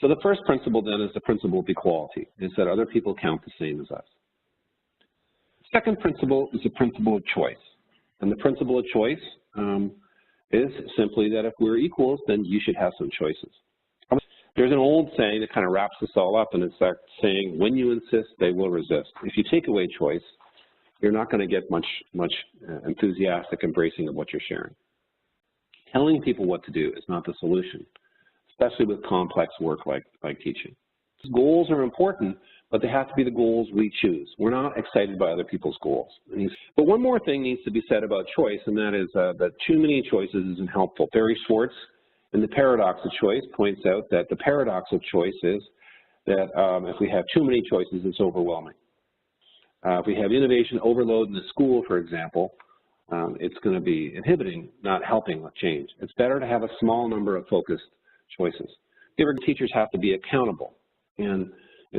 So the first principle then is the principle of equality, is that other people count the same as us. Second principle is the principle of choice. And the principle of choice is simply that if we're equals, then you should have some choices. There's an old saying that kind of wraps this all up, and it's that saying, when you insist, they will resist. If you take away choice, you're not going to get much enthusiastic embracing of what you're sharing. Telling people what to do is not the solution, especially with complex work like teaching. Goals are important, but they have to be the goals we choose. We're not excited by other people's goals. But one more thing needs to be said about choice, and that is that too many choices isn't helpful. Barry Schwartz, in The Paradox of Choice, points out that the paradox of choice is that if we have too many choices, it's overwhelming. If we have innovation overload in the school, for example, it's going to be inhibiting, not helping with change. It's better to have a small number of focused choices. Teachers have to be accountable. And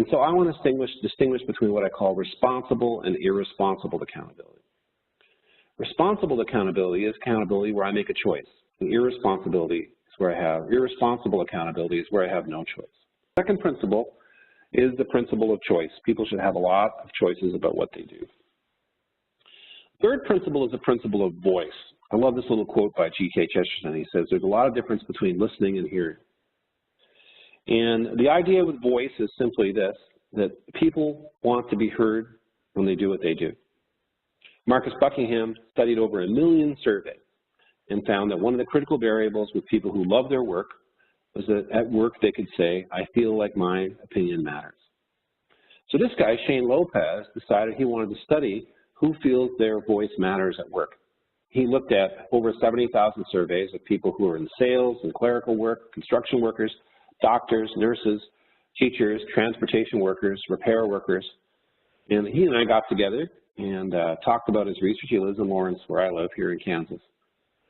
so I want to distinguish between what I call responsible and irresponsible accountability. Responsible accountability is accountability where I make a choice. And irresponsible accountability is where I have no choice. Second principle is the principle of choice. People should have a lot of choices about what they do. Third principle is the principle of voice. I love this little quote by G.K. Chesterton. He says, there's a lot of difference between listening and hearing. And the idea with voice is simply this, that people want to be heard when they do what they do. Marcus Buckingham studied over 1 million surveys and found that one of the critical variables with people who love their work was that at work they could say, I feel like my opinion matters. So this guy, Shane Lopez, decided he wanted to study who feels their voice matters at work. He looked at over 70,000 surveys of people who are in sales and clerical work, construction workers, doctors, nurses, teachers, transportation workers, repair workers. And he and I got together and talked about his research. He lives in Lawrence, where I live here in Kansas.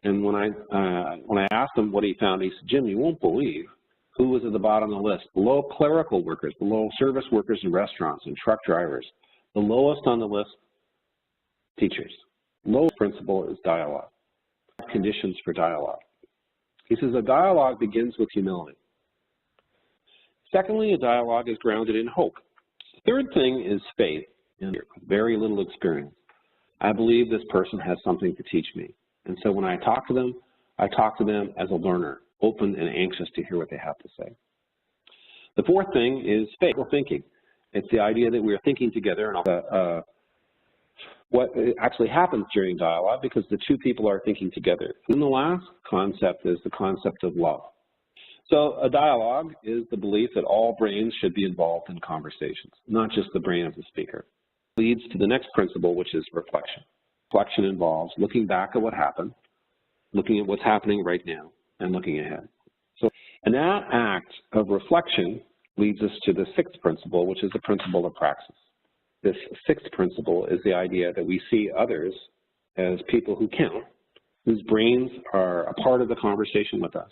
And when I asked him what he found, he said, Jim, you won't believe who was at the bottom of the list. Below clerical workers, below service workers in restaurants and truck drivers. The lowest on the list, teachers. Lowest principle is dialogue. Conditions for dialogue. He says a dialogue begins with humility. Secondly, a dialogue is grounded in hope. Third thing is faith in very little experience. I believe this person has something to teach me. And so when I talk to them as a learner, open and anxious to hear what they have to say. The fourth thing is faithful thinking. It's the idea that we are thinking together and what actually happens during dialogue because the two people are thinking together. And the last concept is the concept of love. So a dialogue is the belief that all brains should be involved in conversations, not just the brain of the speaker. It leads to the next principle, which is reflection. Reflection involves looking back at what happened, looking at what's happening right now, and looking ahead. And that act of reflection leads us to the sixth principle, which is the principle of praxis. This sixth principle is the idea that we see others as people who count, whose brains are a part of the conversation with us.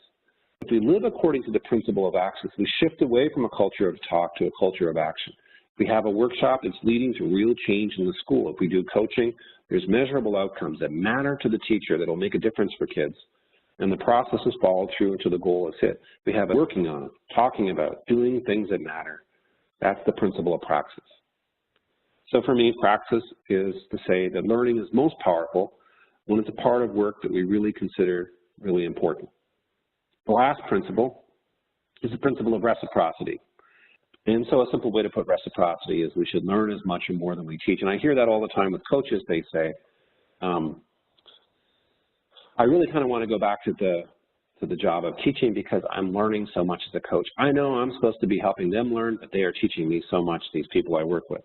If we live according to the principle of access, we shift away from a culture of talk to a culture of action. If we have a workshop, it's leading to real change in the school. If we do coaching, there's measurable outcomes that matter to the teacher that will make a difference for kids. And the process is followed through until the goal is hit. We have it working on it, talking about it, doing things that matter. That's the principle of praxis. So for me, praxis is to say that learning is most powerful when it's a part of work that we really consider really important. The last principle is the principle of reciprocity. And so a simple way to put reciprocity is we should learn as much or more than we teach. And I hear that all the time with coaches. They say, I really kind of want to go back to the job of teaching because I'm learning so much as a coach. I know I'm supposed to be helping them learn, but they are teaching me so much, these people I work with.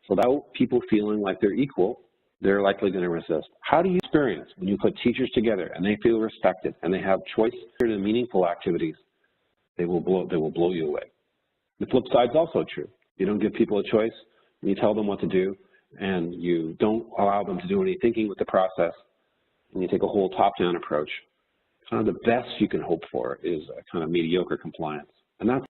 So without people feeling like they're equal, they're likely going to resist. How do you experience when you put teachers together and they feel respected and they have choice in meaningful activities? They will blow you away. The flip side is also true. You don't give people a choice, and you tell them what to do, and you don't allow them to do any thinking with the process, and you take a whole top-down approach. Kind of the best you can hope for is a kind of mediocre compliance. And that's